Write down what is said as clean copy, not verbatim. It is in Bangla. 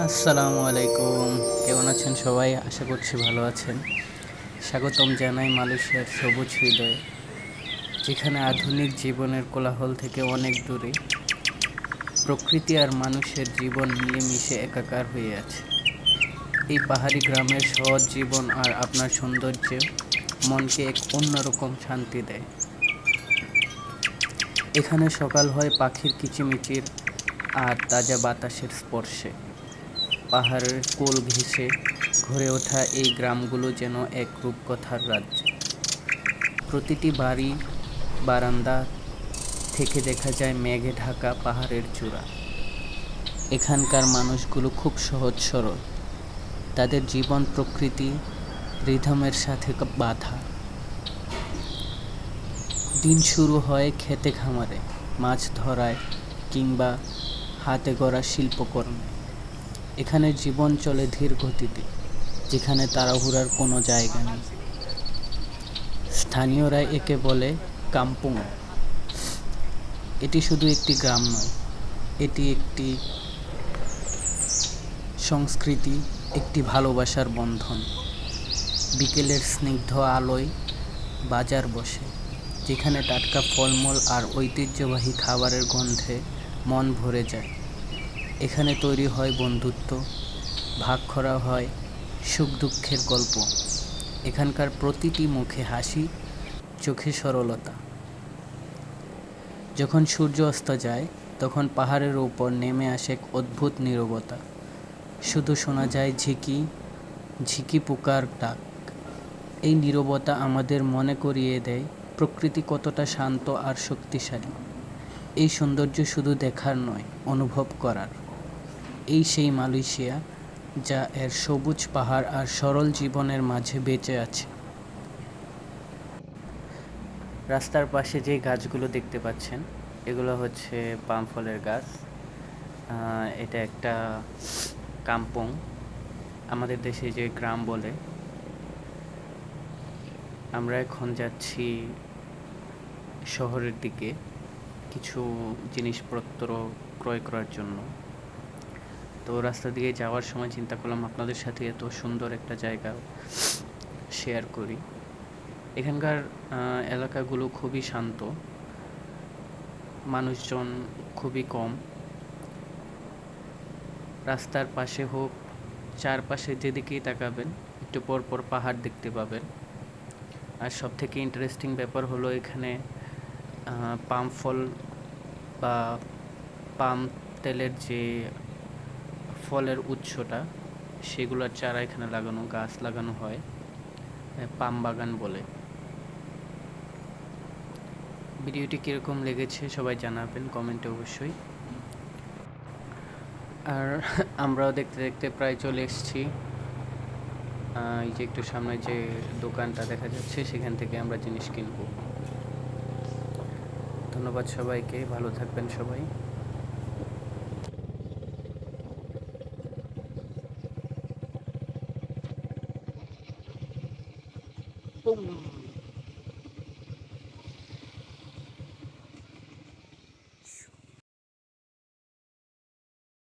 আসসালামু আলাইকুম। কেমন আছেন সবাই? আশা করছি ভালো আছেন। স্বাগতম জানাই মালয়েশিয়ার সবুজ হৃদয়ে, যেখানে আধুনিক জীবনের কোলাহল থেকে অনেক দূরে প্রকৃতি আর মানুষের জীবন মিলেমিশে একাকার হয়ে আছে। এই পাহাড়ি গ্রামের সহজ জীবন আর আপনার সৌন্দর্য মনকে এক অন্যরকম শান্তি দেয়। এখানে সকাল হয় পাখির কিচিমিচির আর তাজা বাতাসের স্পর্শে। পাহাড়ের কোল ঘেঁষে গড়ে ওঠা এই গ্রামগুলো যেন এক রূপকথার রাজ্য। প্রতিটি বাড়ি বারান্দা থেকে দেখা যায় মেঘে ঢাকা পাহাড়ের চূড়া। এখানকার মানুষগুলো খুব সহজ সরল, তাদের জীবন প্রকৃতি রিদমের সাথে বাঁধা। দিন শুরু হয় খেতে খামারে, মাছ ধরায় কিংবা হাতে গড়া শিল্পকর্মে। এখানে জীবন চলে ধীর গতিতে, যেখানে তাড়াহুড়ার কোনো জায়গা নেই। স্থানীয়রা একে বলে কাম্পুং। এটি শুধু একটি গ্রাম নয়, এটি একটি সংস্কৃতি, একটি ভালোবাসার বন্ধন। বিকেলের স্নিগ্ধ আলোয় বাজার বসে, যেখানে টাটকা ফলমূল আর ঐতিহ্যবাহী খাবারের গন্ধে মন ভরে যায়। এখানে তৈরি হয় বন্ধুত্ব, ভাগ করা হয় সুখ দুঃখের গল্প। এখানকার প্রতিটি মুখে হাসি, চোখে সরলতা। যখন সূর্য অস্ত যায়, তখন পাহাড়ের উপর নেমে আসে এক অদ্ভুত নীরবতা। শুধু শোনা যায় ঝিকি ঝিকি পোকার ডাক। এই নীরবতা আমাদের মনে করিয়ে দেয় প্রকৃতি কতটা শান্ত আর শক্তিশালী। এই সৌন্দর্য শুধু দেখার নয়, অনুভব করার। এই সেই মালয়েশিয়া যা এর সবুজ পাহাড় আর সরল জীবনের মাঝে বেঁচে আছে। রাস্তার পাশে যে গাছগুলো দেখতে পাচ্ছেন, এগুলো হচ্ছে পাম ফলের গাছ। এটা একটা কাম্পং, আমাদের দেশে যে গ্রাম বলে। আমরা এখন যাচ্ছি শহরের দিকে কিছু জিনিসপত্র ক্রয় করার জন্য। তো রাস্তা দিয়ে যাওয়ার সময় চিন্তা করলাম আপনাদের সাথে এত সুন্দর একটা জায়গা শেয়ার করি। এখানকার এলাকাগুলো খুবই শান্ত, মানুষজন খুবই কম। রাস্তার পাশে হোক, চারপাশে যেদিকেই তাকাবেন একটু পর পর পাহাড় দেখতে পাবেন। আর সবথেকে ইন্টারেস্টিং ব্যাপার হলো এখানে পাম ফল বা পাম তেলের যে ফলের উৎসটা, সেগুলোর চারা এখানে লাগানো, গাছ লাগানো হয়, পাম বাগান বলে। ভিডিওটি কীরকম লেগেছে সবাই জানাবেন কমেন্টে অবশ্যই। আর আমরাও দেখতে দেখতে প্রায় চলে এসেছি। এই যে একটু সামনে যে দোকানটা দেখা যাচ্ছে, সেখান থেকে আমরা জিনিস কিনবো। ধন্যবাদ সবাইকে, ভালো থাকবেন সবাই। Boom.